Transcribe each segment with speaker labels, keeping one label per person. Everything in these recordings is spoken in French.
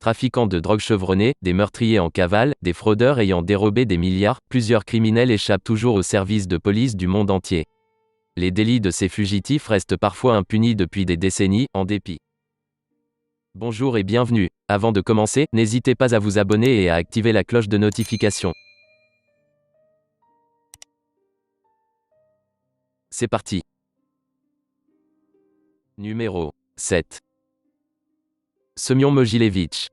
Speaker 1: Trafiquants de drogue chevronnés, des meurtriers en cavale, des fraudeurs ayant dérobé des milliards, plusieurs criminels échappent toujours aux services de police du monde entier. Les délits de ces fugitifs restent parfois impunis depuis des décennies, en dépit. Bonjour et bienvenue. Avant de commencer, n'hésitez pas à vous abonner et à activer la cloche de notification. C'est parti. Numéro 7. Semyon Mogilevich,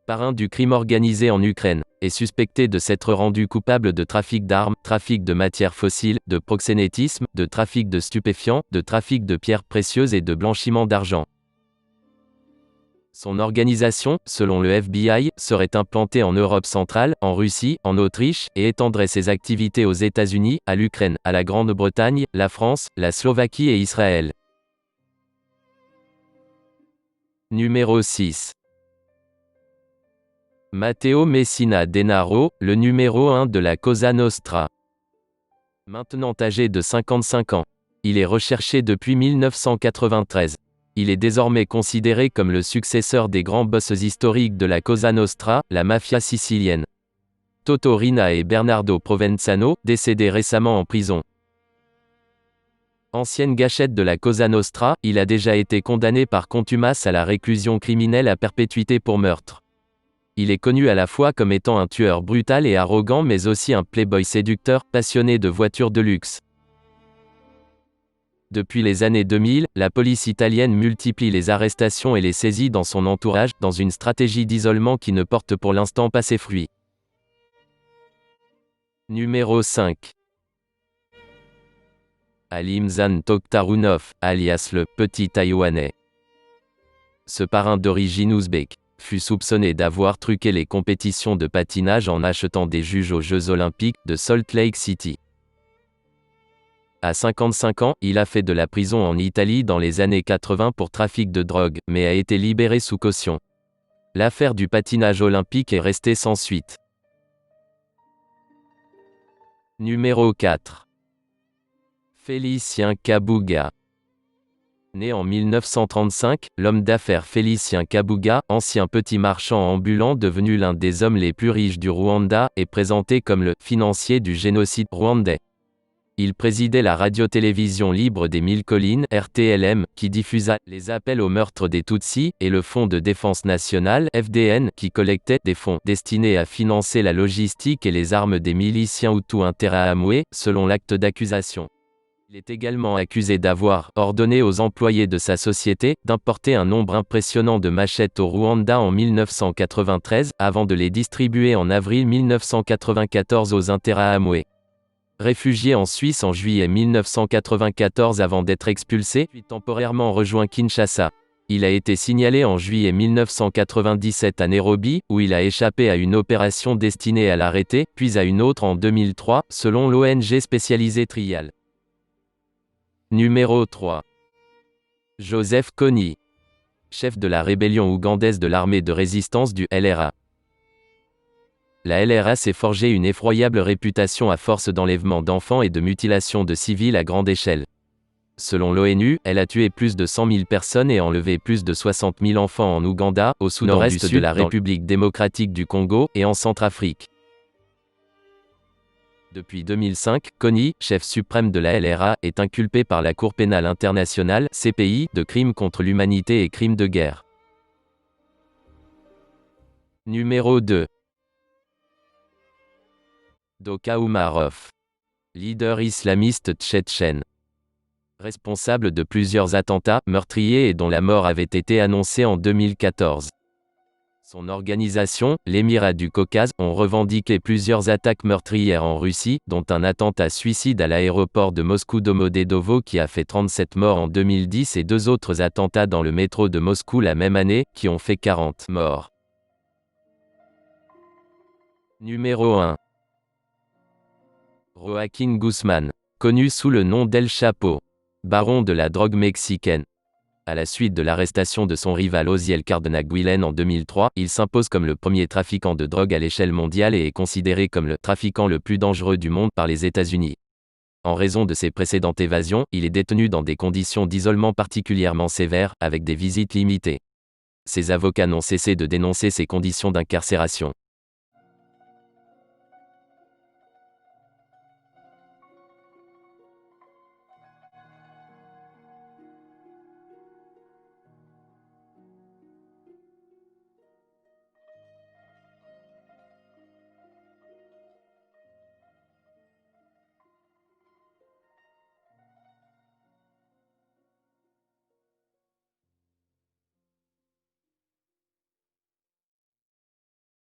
Speaker 1: parrain du crime organisé en Ukraine, est suspecté de s'être rendu coupable de trafic d'armes, trafic de matières fossiles, de proxénétisme, de trafic de stupéfiants, de trafic de pierres précieuses et de blanchiment d'argent. Son organisation, selon le FBI, serait implantée en Europe centrale, en Russie, en Autriche, et étendrait ses activités aux États-Unis, à l'Ukraine, à la Grande-Bretagne, la France, la Slovaquie et Israël. Numéro 6. Matteo Messina Denaro, le numéro 1 de la Cosa Nostra. Maintenant âgé de 55 ans. Il est recherché depuis 1993. Il est désormais considéré comme le successeur des grands boss historiques de la Cosa Nostra, la mafia sicilienne. Toto Riina et Bernardo Provenzano, décédés récemment en prison. Ancienne gâchette de la Cosa Nostra, il a déjà été condamné par contumace à la réclusion criminelle à perpétuité pour meurtre. Il est connu à la fois comme étant un tueur brutal et arrogant mais aussi un playboy séducteur, passionné de voitures de luxe. Depuis les années 2000, la police italienne multiplie les arrestations et les saisies dans son entourage, dans une stratégie d'isolement qui ne porte pour l'instant pas ses fruits. Numéro 5. Alimzhan Tokhtarunov, alias le Petit Taïwanais. Ce parrain d'origine ouzbek fut soupçonné d'avoir truqué les compétitions de patinage en achetant des juges aux Jeux Olympiques de Salt Lake City. À 55 ans, il a fait de la prison en Italie dans les années 80 pour trafic de drogue, mais a été libéré sous caution. L'affaire du patinage olympique est restée sans suite. Numéro 4. Félicien Kabuga. Né en 1935, l'homme d'affaires Félicien Kabuga, ancien petit marchand ambulant devenu l'un des hommes les plus riches du Rwanda, est présenté comme le « financier du génocide rwandais ». Il présidait la radio-télévision libre des Mille Collines, RTLM, qui diffusa les appels au meurtre des Tutsis, et le Fonds de défense nationale, FDN, qui collectait des fonds destinés à financer la logistique et les armes des miliciens Hutus Interahamwe, selon l'acte d'accusation. Il est également accusé d'avoir ordonné aux employés de sa société d'importer un nombre impressionnant de machettes au Rwanda en 1993, avant de les distribuer en avril 1994 aux Interahamwe. Réfugié en Suisse en juillet 1994 avant d'être expulsé, puis temporairement rejoint Kinshasa. Il a été signalé en juillet 1997 à Nairobi, où il a échappé à une opération destinée à l'arrêter, puis à une autre en 2003, selon l'ONG spécialisée Trial. Numéro 3. Joseph Kony, chef de la rébellion ougandaise de l'armée de résistance du LRA. La LRA s'est forgé une effroyable réputation à force d'enlèvement d'enfants et de mutilation de civils à grande échelle. Selon l'ONU, elle a tué plus de 100 000 personnes et enlevé plus de 60 000 enfants en Ouganda, au sud-est de la République démocratique du Congo, et en Centrafrique. Depuis 2005, Kony, chef suprême de la LRA, est inculpé par la Cour pénale internationale, CPI, de crimes contre l'humanité et crimes de guerre. Numéro 2. Doka Umarov, leader islamiste tchétchène. Responsable de plusieurs attentats, meurtriers et dont la mort avait été annoncée en 2014. Son organisation, l'Émirat du Caucase, ont revendiqué plusieurs attaques meurtrières en Russie, dont un attentat suicide à l'aéroport de Moscou-Domodedovo qui a fait 37 morts en 2010 et 2 autres attentats dans le métro de Moscou la même année, qui ont fait 40 morts. Numéro 1. Joaquín Guzmán, connu sous le nom d'El Chapo, baron de la drogue mexicaine. À la suite de l'arrestation de son rival Osiel Cárdenas-Guilén en 2003, il s'impose comme le premier trafiquant de drogue à l'échelle mondiale et est considéré comme le trafiquant le plus dangereux du monde par les États-Unis. En raison de ses précédentes évasions, il est détenu dans des conditions d'isolement particulièrement sévères, avec des visites limitées. Ses avocats n'ont cessé de dénoncer ces conditions d'incarcération.